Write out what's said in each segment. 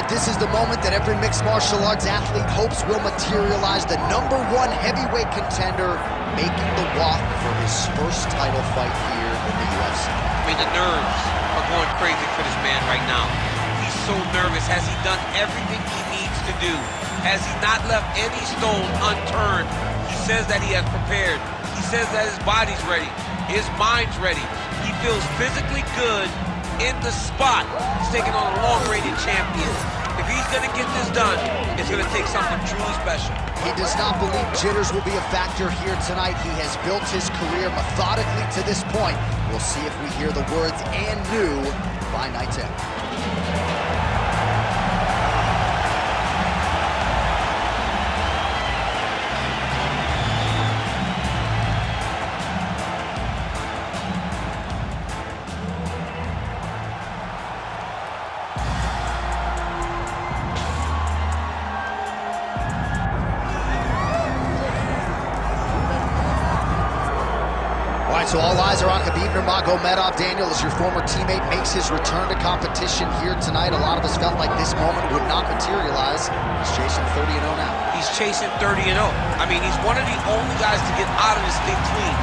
This is the moment that every mixed martial arts athlete hopes will materialize. The #1 heavyweight contender making the walk for his first title fight here in the UFC. I mean, the nerves are going crazy for this man right now. He's so nervous. Has he done everything he needs to do? Has he not left any stone unturned? He says that he has prepared. He says that his body's ready. His mind's ready. He feels physically good in the spot. He's taking on a long-rated champion. If he's going to get this done, it's going to take something truly special. He does not believe jitters will be a factor here tonight. He has built his career methodically to this point. We'll see if we hear the words "and new" by night's end. So all eyes are on Khabib Nurmagomedov. Daniel, as your former teammate makes his return to competition here tonight, a lot of us felt like this moment would not materialize. He's chasing 30-0 now. He's chasing 30-0. I mean, he's one of the only guys to get out of this thing clean.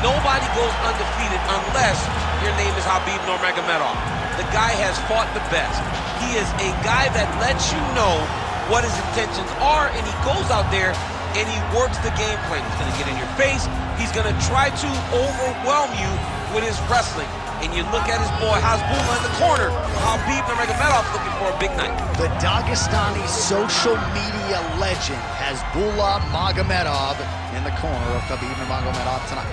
Nobody goes undefeated unless your name is Khabib Nurmagomedov. The guy has fought the best. He is a guy that lets you know what his intentions are, and he goes out there and he works the game plan. He's going to get in your face. He's going to try to overwhelm you with his wrestling. And you look at his boy Shahbulat in the corner. Khabib Nurmagomedov looking for a big night. The Dagestani social media legend Shahbulat Shamhalaev in the corner of Khabib Nurmagomedov tonight.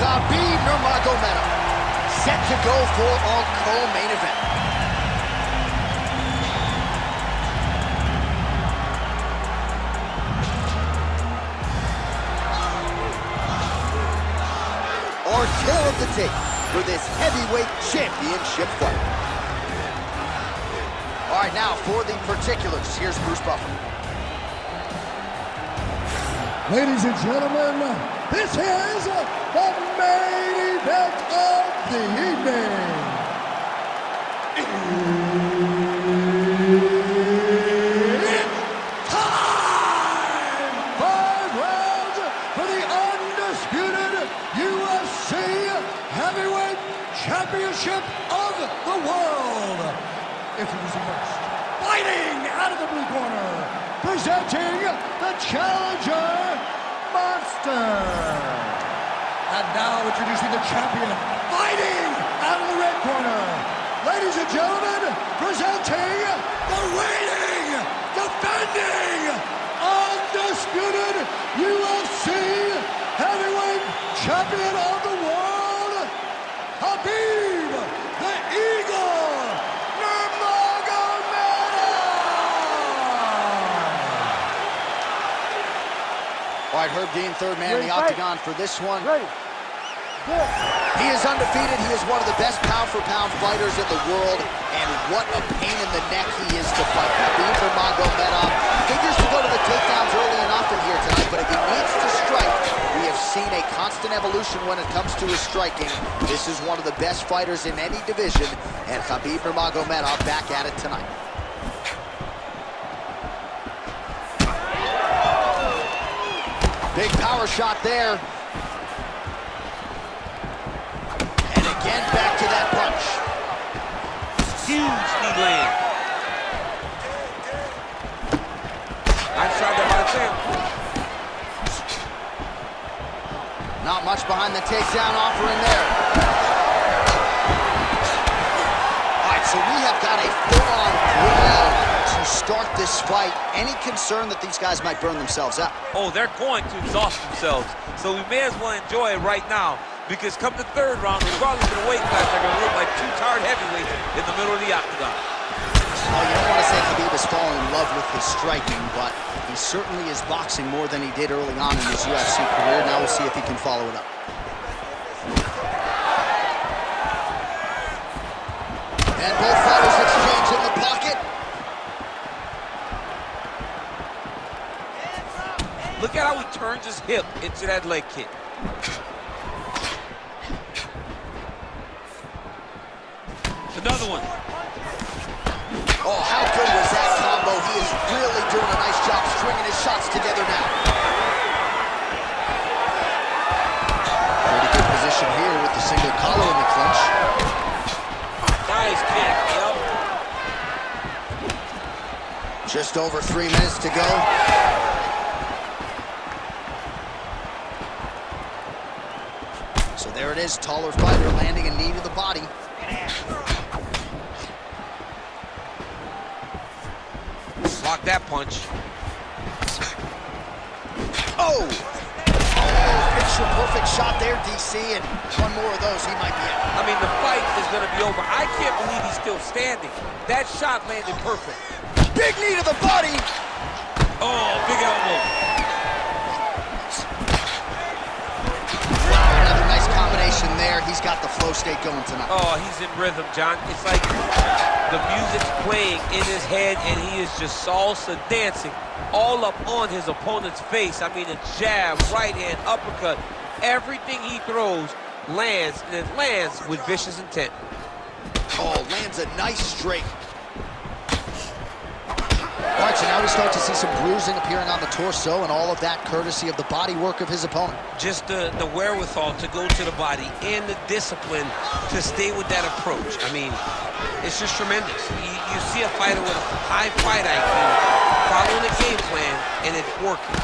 Khabib Nurmagomedov set to go for our co-main event. Our tale of the tape for this heavyweight championship fight. All right, now for the particulars, here's Bruce Buffer. Ladies and gentlemen, this is the main event of the evening. It's time! 5 rounds for the undisputed UFC Heavyweight Championship of the world. Introducing first, fighting out of the blue corner, presenting the challenger, Monster. And now introducing the champion, fighting out of the red corner. Ladies and gentlemen, presenting the reigning, defending, undisputed UFC Heavyweight Champion of the world, Khabib the Eagle Nurmagomedov. All right, Herb Dean, third man in the octagon for this one. He is undefeated. He is one of the best pound-for-pound fighters in the world, and what a pain in the neck he is to fight. Khabib Nurmagomedov figures to go to the takedowns early and often here tonight, but if he needs to strike, we have seen a constant evolution when it comes to his striking. This is one of the best fighters in any division, and Khabib Nurmagomedov back at it tonight. Big power shot there. And again, back to that punch. Huge knee land. Nice shot there by the champ. Not much behind the takedown offering there. All right, so we have got a full-on brawl to start this fight. Any concern that these guys might burn themselves out? Oh, they're going to exhaust themselves. So we may as well enjoy it right now, because come the third round, regardless of the weight class, they're going to look like two tired heavyweights in the middle of the octagon. Well, you don't want to say Khabib has fallen in love with his striking, but he certainly is boxing more than he did early on in his UFC career. Now we'll see if he can follow it up. And both fighters exchange in the pocket. Look at how he turns his hip into that leg kick. Another one. Oh, how good was that combo? He is really doing a nice job stringing his shots together now. Pretty good position here with the single collar in the clinch. Nice kick, yep. Just over 3 minutes to go. So there it is, taller fighter landing a knee to the body. Block that punch. Oh! Picture perfect shot there, DC, and one more of those, he might be out. I mean, the fight is going to be over. I can't believe he's still standing. That shot landed perfect. Big knee to the body! Oh, big elbow. Wow, another nice combination there. He's got the flow state going tonight. Oh, he's in rhythm, John. It's like the music's playing in his head, and he is just salsa dancing all up on his opponent's face. I mean, a jab, right hand, uppercut, everything he throws lands, and it lands with vicious intent. Oh, lands a nice straight. All right, so now we start to see some bruising appearing on the torso, and all of that courtesy of the body work of his opponent. Just the wherewithal to go to the body and the discipline to stay with that approach. I mean, it's just tremendous. You see a fighter with a high fight IQ following a game plan, and it's working.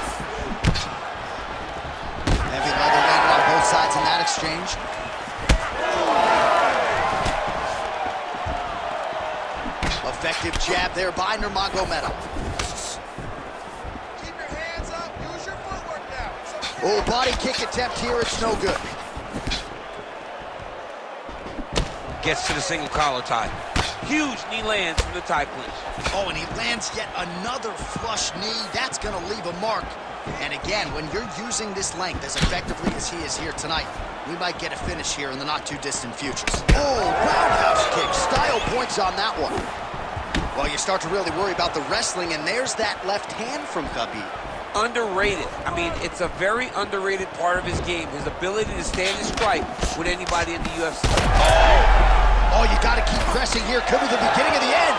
Heavy leather landed on both sides in that exchange. Effective jab there by Nurmagomedov. Keep your hands up. Use your footwork now. Oh, body kick attempt here. It's no good. Gets to the single collar tie. Huge knee lands from the tie clinch. Oh, and he lands yet another flush knee. That's going to leave a mark. And again, when you're using this length as effectively as he is here tonight, we might get a finish here in the not-too-distant future. Oh, roundhouse kick. Style points on that one. Well, you start to really worry about the wrestling, and there's that left hand from Khabib. Underrated. I mean, it's a very underrated part of his game. His ability to stand and strike with anybody in the UFC. Oh, you got to keep pressing here. Could be the beginning of the end.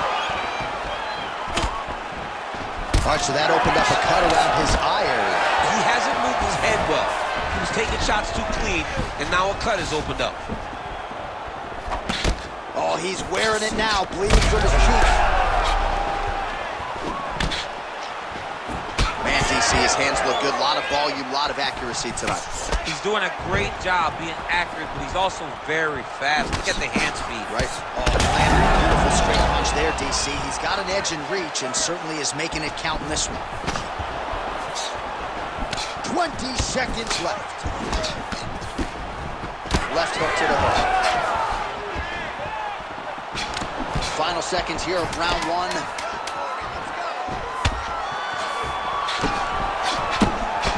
All right, so that opened up a cut around his eye area. He hasn't moved his head well. He was taking shots too clean, and now a cut is opened up. Oh, he's wearing it now, bleeding from his cheek. Man, DC, his hands look good. A lot of volume, a lot of accuracy tonight. He's doing a great job being accurate, but he's also very fast. Look at the hand speed. Right. Oh, landed a beautiful straight punch there, DC. He's got an edge in reach and certainly is making it count in this one. 20 seconds left. Left hook to the head. Final seconds here of round one.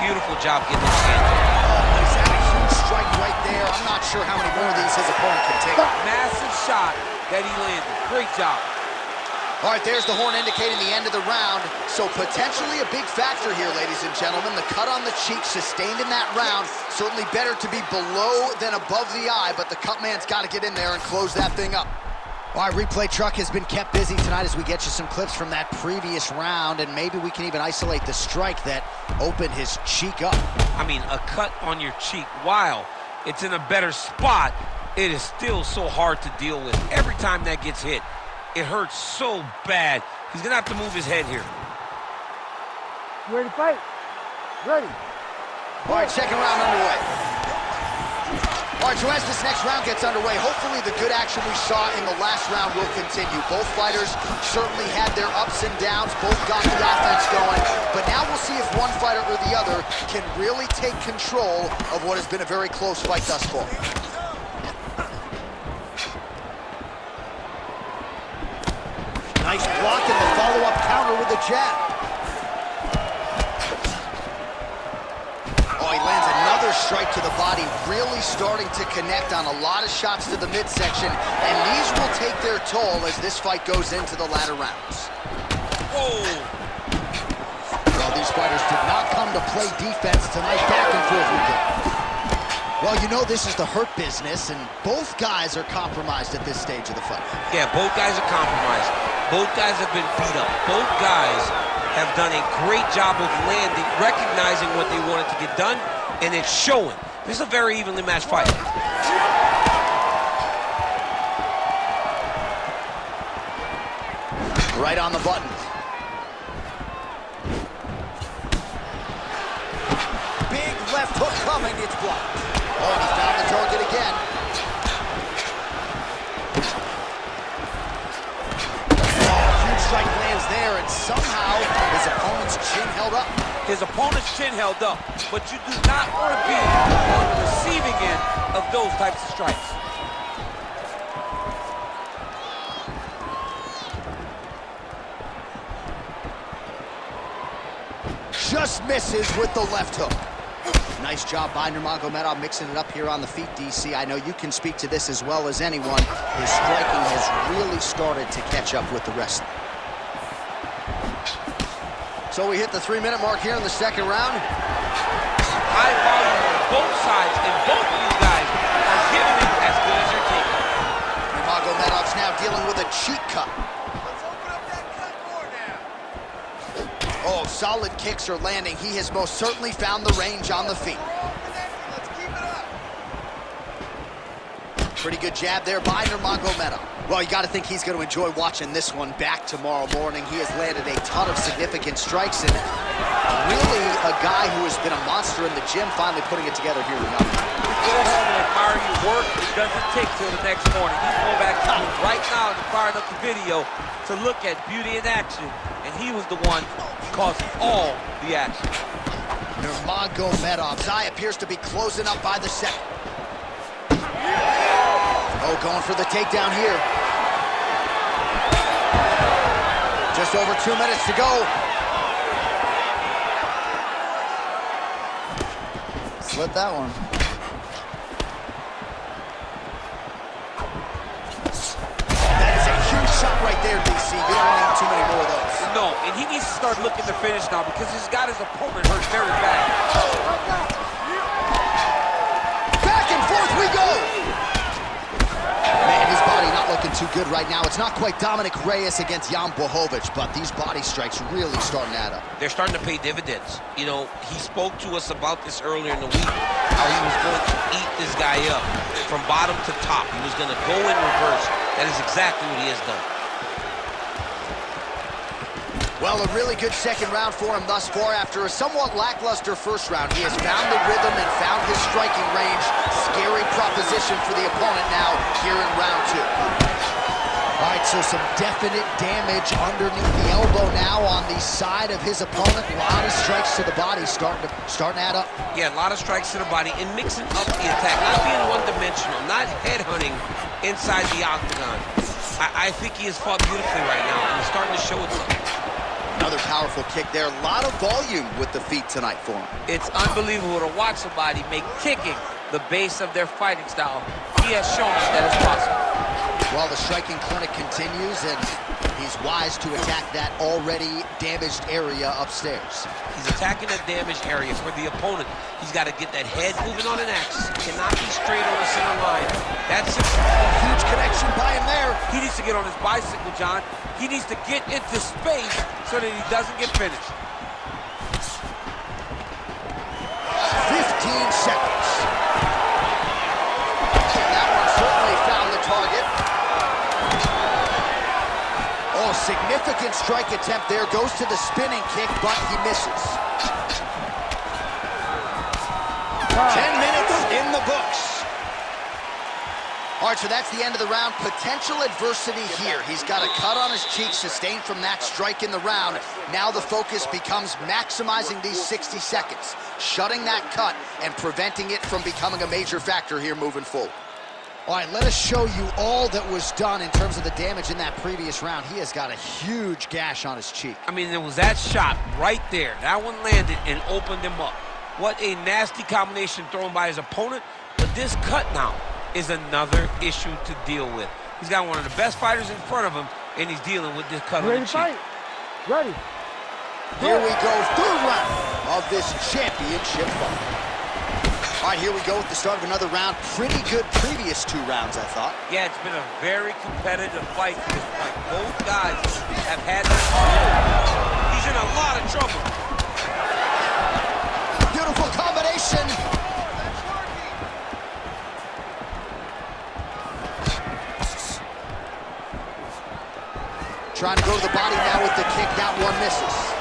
Beautiful job getting his hand. Oh, he's had a huge strike right there. I'm not sure how many more of these his opponent can take. Massive shot that he landed. Great job. All right, there's the horn indicating the end of the round. So potentially a big factor here, ladies and gentlemen. The cut on the cheek sustained in that round. Certainly better to be below than above the eye, but the cut man's got to get in there and close that thing up. All right, replay truck has been kept busy tonight as we get you some clips from that previous round, and maybe we can even isolate the strike that opened his cheek up. I mean, a cut on your cheek, while it's in a better spot, it is still so hard to deal with. Every time that gets hit, it hurts so bad. He's gonna have to move his head here. You ready to fight? Ready. All right, second round underway. All right, so as this next round gets underway, hopefully the good action we saw in the last round will continue. Both fighters certainly had their ups and downs. Both got the offense going. But now we'll see if one fighter or the other can really take control of what has been a very close fight thus far. Nice block and the follow-up counter with a jab. Oh, he lands another strike to the body, really starting to connect on a lot of shots to the midsection, and these will take their toll as this fight goes into the latter rounds. Whoa! Well, these fighters did not come to play defense tonight. Back and forth we go. Well, you know this is the hurt business, and both guys are compromised at this stage of the fight. Yeah, both guys are compromised. Both guys have been beat up. Both guys have done a great job of landing, recognizing what they wanted to get done, and it's showing. This is a very evenly matched fight. Right on the button. Big left hook coming, it's blocked. Oh, and he found the target again. Oh, huge strike lands there, and somehow his opponent's chin held up. His opponent's chin held up, but you do not want to be on the receiving end of those types of strikes. Just misses with the left hook. Nice job by Nurmagomedov mixing it up here on the feet, DC. I know you can speak to this as well as anyone. His striking has really started to catch up with the wrestling. So we hit the 3-minute mark here in the second round. High volume on both sides, and both of these guys are giving it as good as they're taking. Nurmagomedov's now dealing with a cheek cut. Let's open up that cut more now. Oh, solid kicks are landing. He has most certainly found the range on the feet. Let's keep it up. Pretty good jab there by Nurmagomedov. Well, you got to think he's going to enjoy watching this one back tomorrow morning. He has landed a ton of significant strikes, and really a guy who has been a monster in the gym, finally putting it together here tonight. Go home and admire your work. It doesn't take till the next morning. He's going back to you right now and firing up the video to look at beauty in action, and he was the one causing all the action. Nurmagomedov's eye appears to be closing up by the second. Oh, going for the takedown here. Just over 2 minutes to go. Slip that one. That is a huge shot right there, DC. You don't need too many more of those. No, and he needs to start looking to finish now because he's got his opponent hurt very bad. Back and forth we go. Man, his body not looking too good right now. It's not quite Dominic Reyes against Jan Blachowicz, but these body strikes really starting to add up. They're starting to pay dividends. You know, he spoke to us about this earlier in the week, how he was going to eat this guy up from bottom to top. He was going to go in reverse. That is exactly what he has done. Well, a really good second round for him thus far. After a somewhat lackluster first round, he has found the rhythm and found his striking range. Scary proposition for the opponent now here in round two. All right, so some definite damage underneath the elbow now on the side of his opponent. A lot of strikes to the body starting to add up. Yeah, a lot of strikes to the body and mixing up the attack, not being one-dimensional, not headhunting inside the octagon. I think he has fought beautifully right now, and he's starting to show itself. Another powerful kick there. A lot of volume with the feet tonight for him. It's unbelievable to watch somebody make kicking the base of their fighting style. He has shown us that it's possible. Well, the striking clinic continues, and he's wise to attack that already damaged area upstairs. He's attacking that damaged area for the opponent. He's got to get that head moving on an axis. He cannot be straight on the center line. That's a huge connection by him there. He needs to get on his bicycle, John. He needs to get into space so that he doesn't get finished. 15 seconds. That one certainly found the target. Oh, significant strike attempt there. Goes to the spinning kick, but he misses. 10 minutes in the books. All right, so that's the end of the round. Potential adversity here. He's got a cut on his cheek sustained from that strike in the round. Now the focus becomes maximizing these 60 seconds, shutting that cut and preventing it from becoming a major factor here moving forward. All right, let us show you all that was done in terms of the damage in that previous round. He has got a huge gash on his cheek. I mean, there was that shot right there. That one landed and opened him up. What a nasty combination thrown by his opponent. But this cut now is another issue to deal with. He's got one of the best fighters in front of him, and he's dealing with this cut on the cheek. Ready to fight? Ready. Here we go, third round of this championship fight. All right, here we go with the start of another round. Pretty good previous 2 rounds, I thought. Yeah, it's been a very competitive fight to this point. Both guys have had this. He's in a lot of trouble. Beautiful combination. Trying to go to the body now with the kick. That one misses.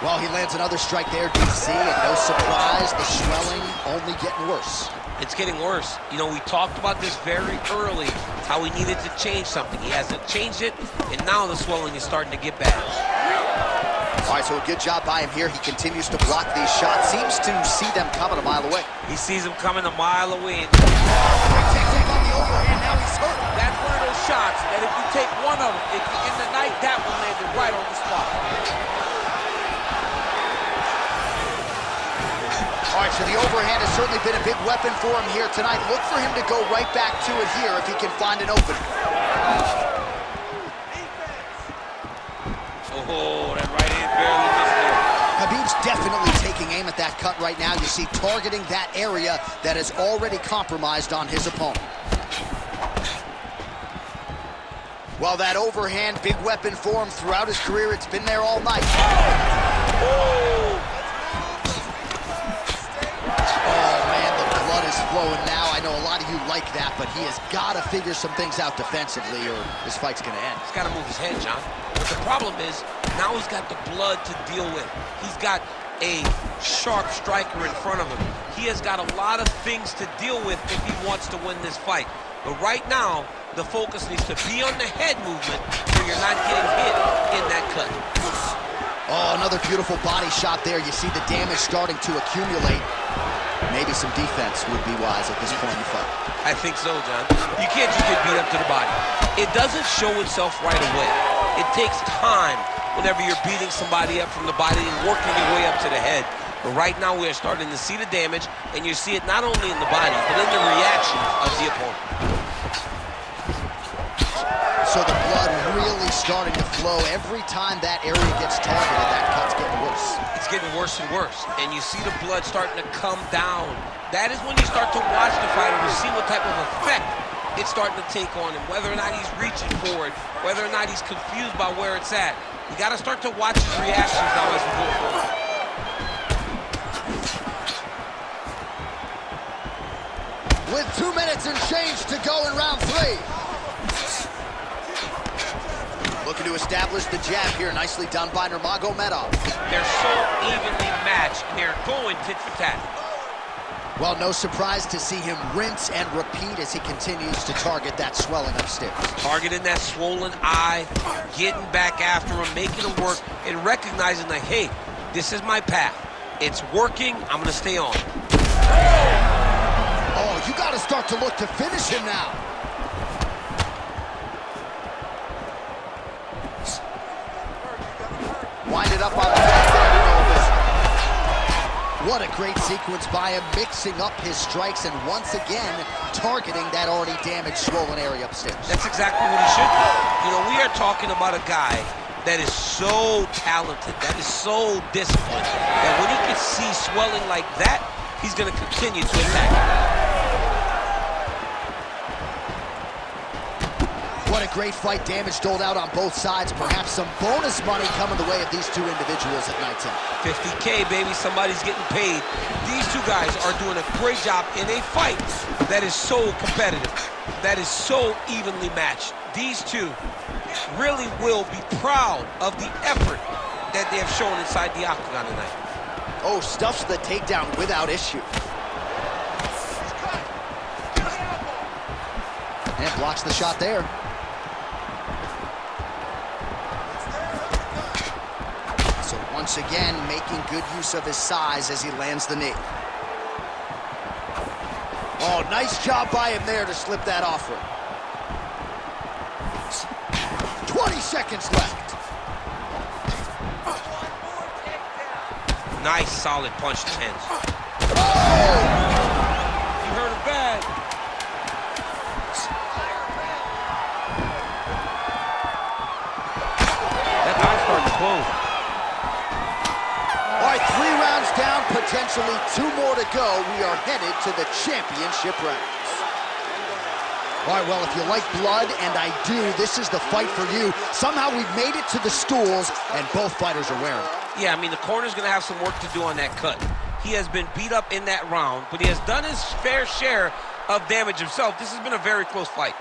Well, he lands another strike there, DC, and no surprise, the swelling only getting worse. It's getting worse. You know, we talked about this very early, how he needed to change something. He hasn't changed it, and now the swelling is starting to get bad. All right, so a good job by him here. He continues to block these shots. Seems to see them coming a mile away. He sees them coming a mile away. Take on the overhand, now he's hurt. That's one of those shots that if you take one of them, in the night, that one landed right on the spot. All right, so the overhand has certainly been a big weapon for him here tonight. Look for him to go right back to it here if he can find an opening. Oh, that right hand barely missed it. Khabib's definitely taking aim at that cut right now. You see, targeting that area that is already compromised on his opponent. Well, that overhand, big weapon for him throughout his career. It's been there all night. Flowing now. I know a lot of you like that, but he has got to figure some things out defensively or this fight's going to end. He's got to move his head, John. But the problem is, now he's got the blood to deal with. He's got a sharp striker in front of him. He has got a lot of things to deal with if he wants to win this fight. But right now, the focus needs to be on the head movement so you're not getting hit in that cut. Oh, another beautiful body shot there. You see the damage starting to accumulate. Maybe some defense would be wise at this point in the fight. I think so, John. You can't just get beat up to the body. It doesn't show itself right away. It takes time whenever you're beating somebody up from the body and working your way up to the head. But right now we are starting to see the damage, and you see it not only in the body, but in the reaction of the opponent. So the blood really starting to flow. Every time that area gets targeted, that cut's getting worse. It's getting worse and worse, and you see the blood starting to come down. That is when you start to watch the fighter to see what type of effect it's starting to take on him, whether or not he's reaching for it, whether or not he's confused by where it's at. You got to start to watch his reactions now as we go forward. With 2 minutes and change to go in round 3. Looking to establish the jab here. Nicely done by Nurmagomedov. They're so evenly matched, and they're going tit for tat. Well, no surprise to see him rinse and repeat as he continues to target that swelling upstairs. Targeting that swollen eye, getting back after him, making him work, and recognizing that, hey, this is my path. It's working, I'm gonna stay on. Oh, you gotta start to look to finish him now. Wind it up on the back there. What a great sequence by him, mixing up his strikes and once again targeting that already damaged, swollen area upstairs. That's exactly what he should do. You know, we are talking about a guy that is so talented, that is so disciplined, that when he can see swelling like that, he's going to continue to attack. What a great fight. Damage doled out on both sides. Perhaps some bonus money coming the way of these two individuals at night time. 50K, baby. Somebody's getting paid. These two guys are doing a great job in a fight that is so competitive, that is so evenly matched. These two really will be proud of the effort that they have shown inside the octagon tonight. Oh, stuffs the takedown without issue. And blocks the shot there. So once again, making good use of his size as he lands the knee. Oh, nice job by him there to slip that offer. 20 seconds left. Nice, solid punch to hands. Oh! You heard it bad. That eye's starting to close. officially 2 more to go. We are headed to the championship rounds. All right, well, if you like blood, and I do, this is the fight for you. Somehow we've made it to the stools, and both fighters are wearing it. Yeah, I mean, the corner's going to have some work to do on that cut. He has been beat up in that round, but he has done his fair share of damage himself. This has been a very close fight.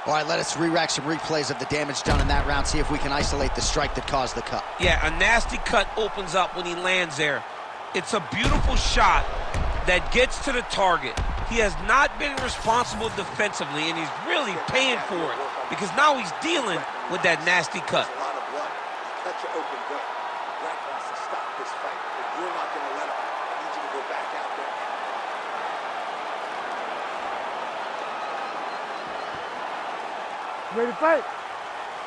All right, let us re-rack some replays of the damage done in that round, see if we can isolate the strike that caused the cut. Yeah, a nasty cut opens up when he lands there. It's a beautiful shot that gets to the target. He has not been responsible defensively, and he's really paying for it because now he's dealing with that nasty cut. A lot of blood. Cut your open gut. Black wants to stop this fight, but you're not going to let him. I need you to go back out there. Ready to fight?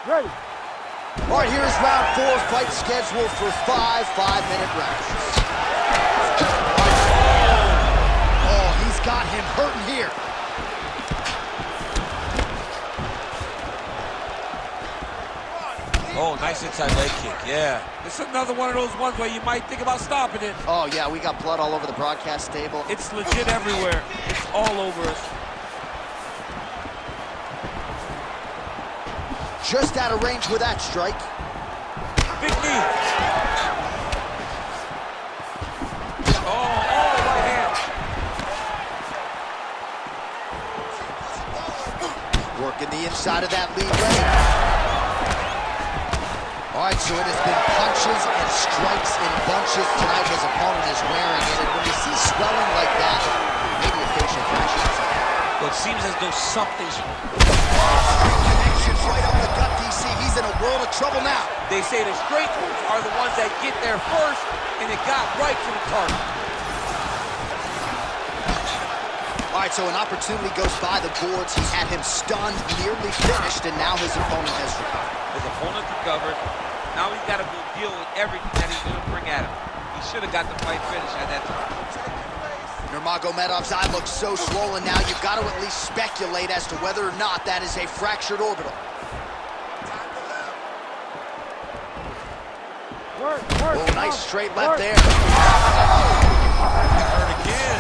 Ready. All right, here's round 4, fight scheduled for 5 5-minute rounds. Oh, he's got him hurting here. Oh, nice inside leg kick, yeah. It's another one of those ones where you might think about stopping it. Oh, yeah, we got blood all over the broadcast table. It's legit everywhere. It's all over us. Just out of range with that strike. Big knee. Oh, right hand. Working the inside of that lead leg. All right, so it has been punches and strikes in bunches tonight. His opponent is wearing it, and when you see swelling like that, maybe a facial fracture. Well, it seems as though something's... Connections right up the gut, DC. He's in a world of trouble now. They say the straight ones are the ones that get there first, and it got right to the target. All right, so an opportunity goes by the boards. He had him stunned, nearly finished, and now his opponent has recovered. His opponent recovered. Now he's got to go deal with everything that he's going to bring at him. He should have got the fight finished at that time. Nurmagomedov's eye looks so swollen now, you've got to at least speculate as to whether or not that is a fractured orbital. Oh, nice straight left there. Hurt again.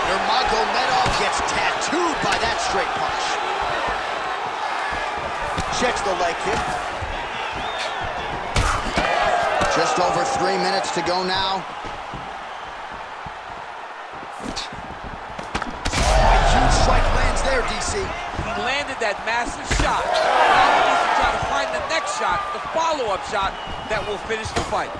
Nurmagomedov gets tattooed by that straight punch. Checks the leg kick. Just over 3 minutes to go now. A huge strike lands there, DC. He landed that massive shot. Now he needs to try to find the next shot, the follow-up shot that will finish the fight.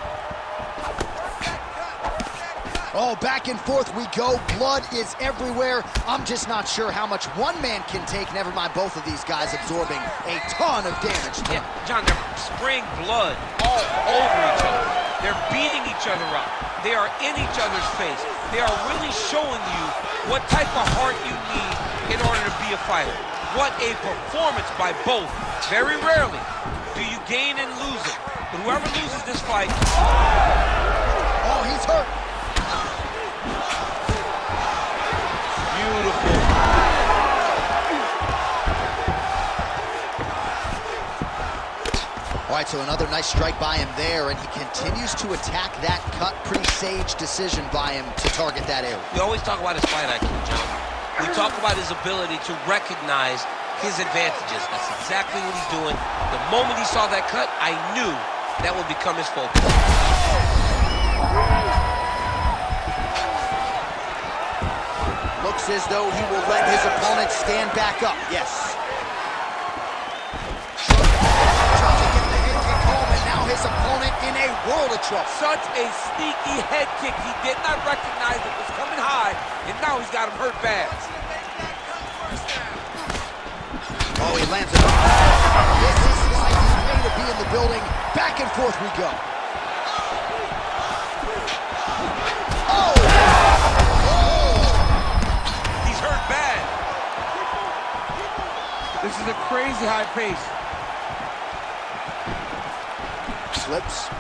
Oh, back and forth we go. Blood is everywhere. I'm just not sure how much one man can take, never mind both of these guys absorbing a ton of damage. Yeah, John, they're spraying blood all over each other. They're beating each other up. They are in each other's face. They are really showing you what type of heart you need in order to be a fighter. What a performance by both. Very rarely do you gain and lose it. But whoever loses this fight... Oh, he's hurt. Beautiful. All right, so another nice strike by him there, and he continues to attack that cut. Pretty sage decision by him to target that area. We always talk about his fight IQ, John. We talk about his ability to recognize his advantages. That's exactly what he's doing. The moment he saw that cut, I knew that would become his focus. Looks as though he will let his opponent stand back up. Yes. Trying to get the head kick home, and now his opponent in a world of trouble. Such a sneaky head kick. He did not recognize it was coming high, and now he's got him hurt bad. Oh, he lands it. This is why he's paid to be in the building. Back and forth we go. Oh! He's hurt bad. This is a crazy high pace. Slips.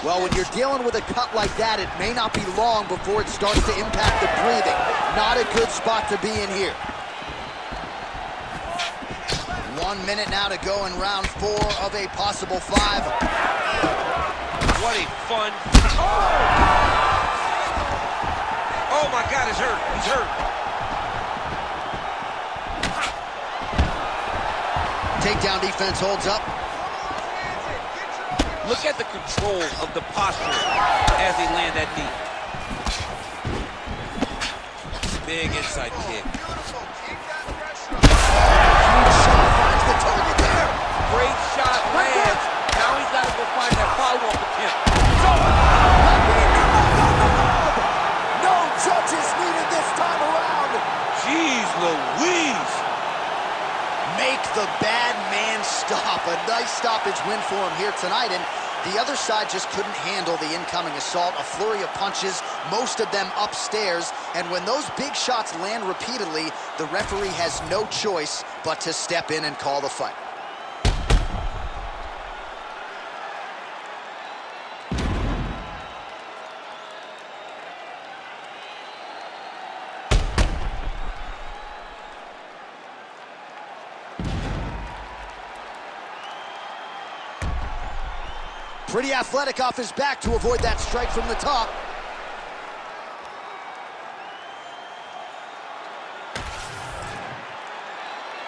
Well, when you're dealing with a cut like that, it may not be long before it starts to impact the breathing. Not a good spot to be in here. 1 1 minute now to go in round 4 of a possible 5. What a fun... Oh my God, he's hurt. He's hurt. Takedown defense holds up. Look at the control of the posture as they land that knee. Big inside kick. Finds the target there. Great shot lands. Now he's got to go find that follow-up attempt. No judges needed this time around. Jeez Louise. Make the bad man stop. A nice stoppage win for him here tonight, and the other side just couldn't handle the incoming assault. A flurry of punches, most of them upstairs, and when those big shots land repeatedly, the referee has no choice but to step in and call the fight. Pretty athletic off his back to avoid that strike from the top.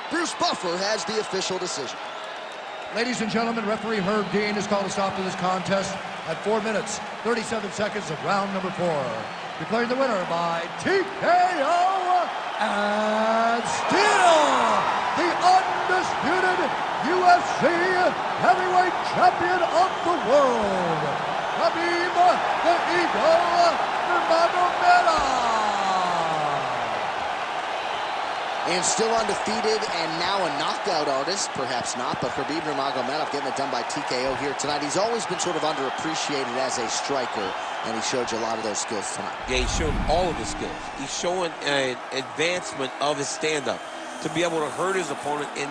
Bruce Buffer has the official decision. Ladies and gentlemen, referee Herb Dean has called a stop to this contest at 4 minutes, 37 seconds of round number 4. Declaring the winner by TKO and still the undisputed UFC heavyweight champion of the world, Khabib the Eagle Nurmagomedov. And still undefeated and now a knockout artist, perhaps not, but Khabib Nurmagomedov getting it done by TKO here tonight. He's always been sort of underappreciated as a striker, and he showed you a lot of those skills tonight. Yeah, he showed all of his skills. He's showing an advancement of his stand-up to be able to hurt his opponent in